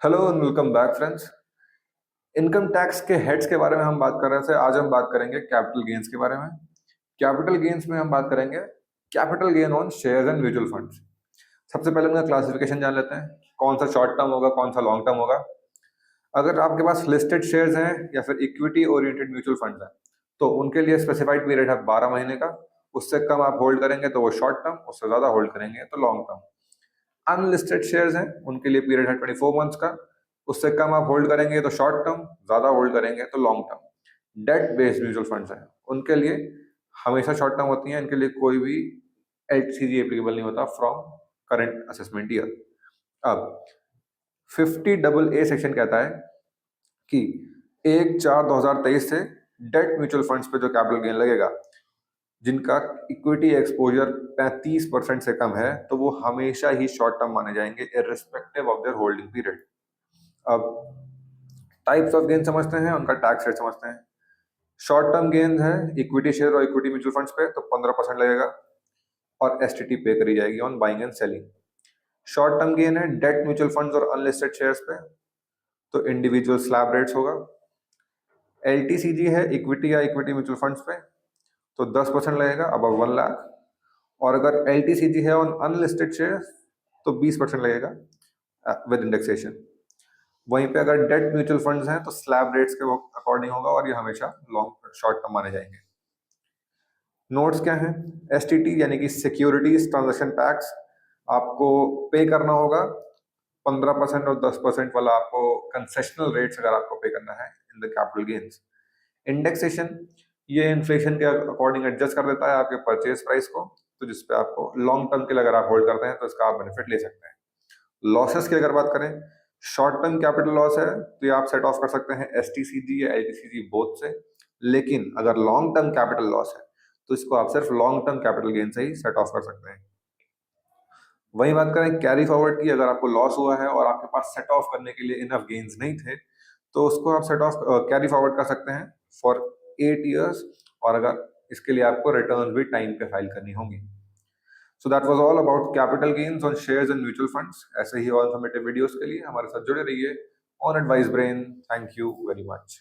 Hello and welcome back friends. Income tax के heads के बारे में हम बात कर रहे थे। आज हम बात करेंगे कैपिटल गेन्स के बारे में। कैपिटल गेन्स में हम बात करेंगे capital gain on shares and mutual funds. सबसे पहले उनका क्लासिफिकेशन जान लेते हैं, कौन सा शॉर्ट टर्म होगा, कौन सा लॉन्ग टर्म होगा। अगर आपके पास लिस्टेड शेयर्स हैं या फिर इक्विटी ओरिएंटेड म्यूचुअल फंड्स हैं तो उनके लिए स्पेसिफाइड पीरियड है 12 महीने का। उससे कम आप होल्ड करेंगे तो वो शॉर्ट टर्म, उससे ज्यादा होल्ड करेंगे तो लॉन्ग टर्म। अनलिस्टेड शेयर्स हैं उनके लिए पीरियड है 24 मंथ्स का। उससे कम आप होल्ड करेंगे तो शॉर्ट टर्म, ज्यादा होल्ड करेंगे तो long term. Debt based mutual funds हैं उनके लिए हमेशा शॉर्ट टर्म होती हैं। इनके लिए कोई भी एलसीजी एप्लीकेबल नहीं होता फ्रॉम करंट असेसमेंट ईयर। अब 50AA सेक्शन कहता है कि 1/4/2023 से डेट म्यूचुअल फंड्स पे जो कैपिटल गेन लगेगा, जिनका इक्विटी एक्सपोजर 35% से कम है, तो वो हमेशा ही शॉर्ट टर्म माने जाएंगे irrespective of their holding period. अब टाइप्स ऑफ गेन समझते हैं, उनका टैक्स रेट समझते हैं। शॉर्ट टर्म गेन है इक्विटी शेयर और इक्विटी म्यूचुअल फंड्स पे तो 15% लगेगा और एसटीटी पे करी जाएगी on buying and selling. Short term gain है डेट म्यूचुअल फंड्स और अनलिस्टेड शेयर्स पे तो इंडिविजुअल स्लैब रेट्स होगा। एलटीसीजी है इक्विटी या इक्विटी म्यूचुअल फंड्स पे तो 10% लगेगा अबव 1 लाख। और अगर एलटीसीजी है ऑन अनलिस्टेड शेयर्स तो 20% लगेगा विद इंडेक्सेशन। वहीं पे अगर डेट म्यूचुअल फंड्स हैं तो स्लैब रेट्स के अकॉर्डिंग होगा और ये हमेशा लॉन्ग शॉर्ट टर्म माने जाएंगे। नोट्स क्या है? एसटीटी यानी कि सिक्योरिटीज ट्रांजैक्शन टैक्स आपको पे करना होगा। 15% और 10% वाला आपको कंसेशनल रेट्स अगर आपको पे करना है in the capital gains. Indexation ये इन्फ्लेशन के अकॉर्डिंग एडजस्ट कर देता है आपके परचेज प्राइस को, तो जिसपे आपको लॉन्ग टर्म के लिए अगर आप होल्ड करते हैं तो इसका आप बेनिफिट ले सकते हैं। लॉसेस की अगर बात करें, शॉर्ट टर्म कैपिटल लॉस है तो ये आप सेट ऑफ कर सकते हैं एसटीसीजी या एलटीसीजी बोथ से। लेकिन अगर लॉन्ग टर्म कैपिटल लॉस है तो इसको आप सिर्फ लॉन्ग टर्म कैपिटल गेन से ही सेट ऑफ कर सकते हैं। वही बात करें कैरी फॉरवर्ड की, अगर आपको लॉस हुआ है और आपके पास सेट ऑफ करने के लिए इनफ गेन्स नहीं थे तो उसको आप सेट ऑफ कैरी फॉरवर्ड कर सकते हैं फॉर 8 years। और अगर इसके लिए आपको रिटर्न भी टाइम पे फाइल करनी होंगी। So that was all about capital gains on shares and mutual funds. ऐसे ही और इन्फॉर्मेटिव वीडियोस के लिए हमारे साथ जुड़े रहिए on advice brain. Thank you very much.